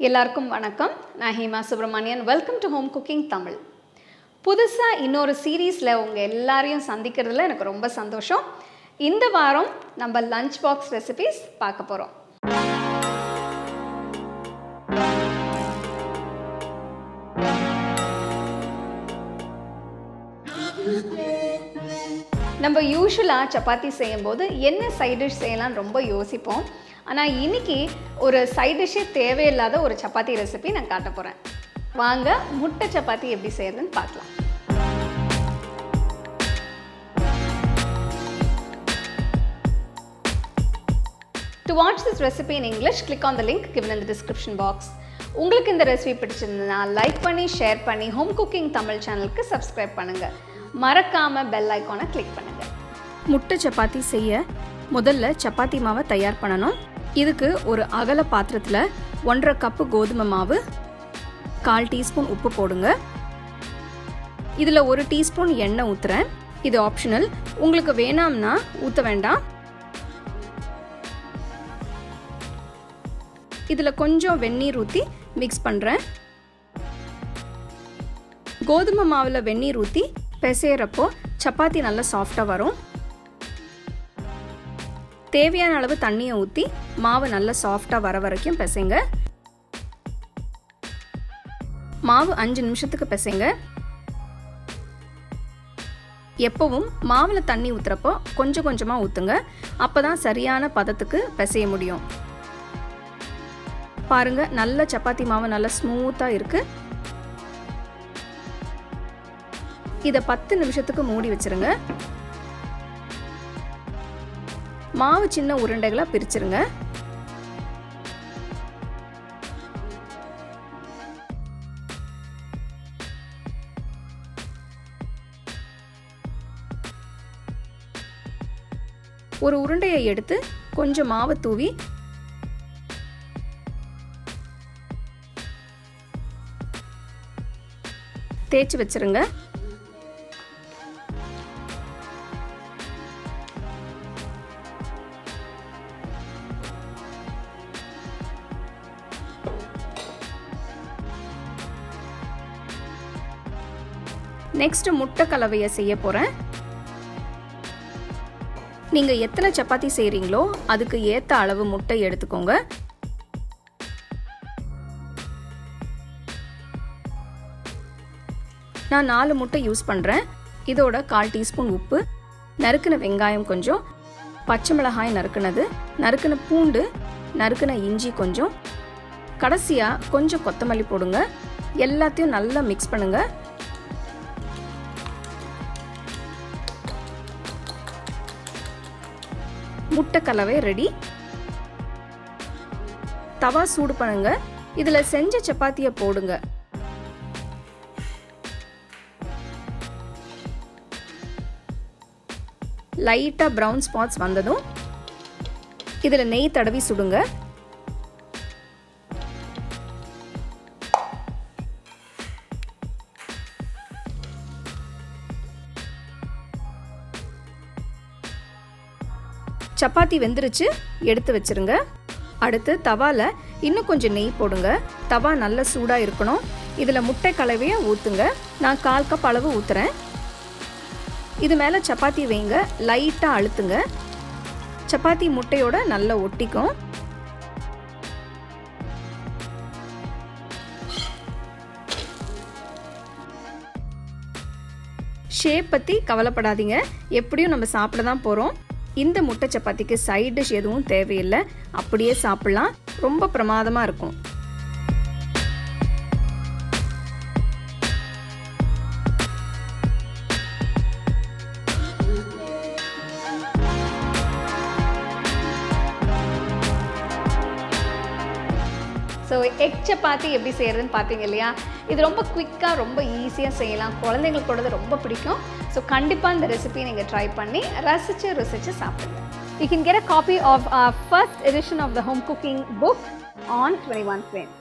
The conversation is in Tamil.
எல்லாருக்கும் வணக்கம். நான் Hima Subramanian. Welcome to home cooking Tamil. புதுசாக இன்னொரு சீரீஸில் உங்கள் எல்லாரையும் சந்திக்கிறதுல எனக்கு ரொம்ப சந்தோஷம். இந்த வாரம் நம்ம லஞ்ச் பாக்ஸ் ரெசிபீஸ் பார்க்க போகிறோம். நம்ம யூஷுவலாக சப்பாத்தி செய்யும்போது என்ன சைட் டிஷ் செய்யலாம் ரொம்ப யோசிப்போம். ஆனால் இன்றைக்கி ஒரு சைட் டிஷ்ஷே தேவையில்லாத ஒரு சப்பாத்தி ரெசிபி நான் காட்ட போகிறேன். வாங்க முட்டை சப்பாத்தி எப்படி செய்யறதுன்னு பார்க்கலாம். To watch this recipe in English, click on the link given in the description box. உங்களுக்கு இந்த ரெசிபி பிடிச்சிருந்ததுன்னா லைக் பண்ணி ஷேர் பண்ணி ஹோம் குக்கிங் தமிழ் சேனலுக்கு சப்ஸ்கிரைப் பண்ணுங்கள். மறக்காமல் பெல் ஐக்கானை கிளிக் பண்ணுங்கள். முட்டை சப்பாத்தி செய்ய முதல்ல சப்பாத்தி மாவை தயார் பண்ணணும். இதுக்கு ஒரு அகல பாத்திரத்தில் 1.5 கப்பு கோதுமை மாவு, 1/4 டீஸ்பூன் உப்பு போடுங்க. இதில் 1 டீஸ்பூன் எண்ணெய் ஊற்றுறேன். இது ஆப்ஷனல், உங்களுக்கு வேணாம்னா ஊற்ற வேண்டாம். இதில் கொஞ்சம் வெந்நீர் ஊற்றி மிக்ஸ் பண்ணுறேன். கோதுமை மாவில் வெந்நீர் ஊற்றி பிசையறப்போ சப்பாத்தி நல்லா சாஃப்டாக வரும். தேவையான அளவு தண்ணியை ஊற்றி மாவு நல்லா சாஃப்டாக வர வரைக்கும் பிசைங்க. மாவு 5 நிமிஷத்துக்கு பிசைங்க. எப்பவும் மாவில் தண்ணி ஊற்றுறப்போ கொஞ்சம் கொஞ்சமாக ஊற்றுங்க. அப்போ தான் சரியான பதத்துக்கு பிசைய முடியும். பாருங்க, நல்ல சப்பாத்தி மாவு நல்லா ஸ்மூத்தாக இருக்குது. இதை 10 நிமிஷத்துக்கு மூடி வச்சிருங்க. மாவு சின்ன உருண்டைகளா பிரிச்சிருங்க. ஒரு உருண்டையை எடுத்து கொஞ்சம் மாவு தூவி தேய்ச்சி வச்சிருங்க. நெக்ஸ்ட் முட்டை கலவையை செய்ய போறேன். நீங்க எத்தனை சப்பாத்தி செய்றீங்களோ அதுக்கு ஏத்த அளவு முட்டை எடுத்துக்கோங்க. நான் 4 முட்டை யூஸ் பண்றேன். இதோட 1/4 டீஸ்பூன் உப்பு, நறுக்குன வெங்காயம் கொஞ்சம், பச்சை மிளகாய் நறுக்குனது, நறுக்குன பூண்டு, நறுக்குன இஞ்சி கொஞ்சம், கடைசியா கொஞ்சம் கொத்தமல்லி போடுங்க. எல்லாத்தையும் நல்லா மிக்ஸ் பண்ணுங்க. முட்டை கலவை ரெடி. தவா சூடு பண்ணுங்க. இதுல செஞ்ச சப்பாத்தியை போடுங்க. லைட்டா பிரவுன் ஸ்பாட்ஸ் வந்ததும் இதுல நெய் தடவி சுடுங்க. சப்பாத்தி வெந்துருச்சு, எடுத்து வச்சிருங்க. அடுத்து தவால இன்னும் கொஞ்சம் நெய் போடுங்க. தவா நல்ல சூடா இருக்கணும். இதுல முட்டை கலவையை ஊத்துங்க. நான் 1/4 கப் அளவு ஊத்துறேன். இது மேல சப்பாத்தி வைங்க. லைட்டா அழுத்துங்க. சப்பாத்தி முட்டையோட நல்லா ஒட்டிக்கும். ஷேப் பத்தி கவலைப்படாதீங்க, எப்படியும் நம்ம சாப்பிட தான் போறோம். இந்த முட்டை சப்பாத்திக்கு சைட் டிஷ் எதுவும் தேவையில்லை, அப்படியே சாப்பிடலாம். ரொம்ப பிரமாதமா இருக்கும். ஸோ எக் சப்பாத்தி எப்படி செய்கிறதுன்னு பார்த்தீங்க இல்லையா? இது ரொம்ப குயிக்காக ரொம்ப ஈஸியாக செய்யலாம். குழந்தைங்களுக்கு கூட ரொம்ப பிடிக்கும். ஸோ கண்டிப்பாக இந்த ரெசிபி நீங்கள் ட்ரை பண்ணி ருசிச்சு சாப்பிடுங்க. You can get a copy of our first edition of the home cooking book on 21 Frames.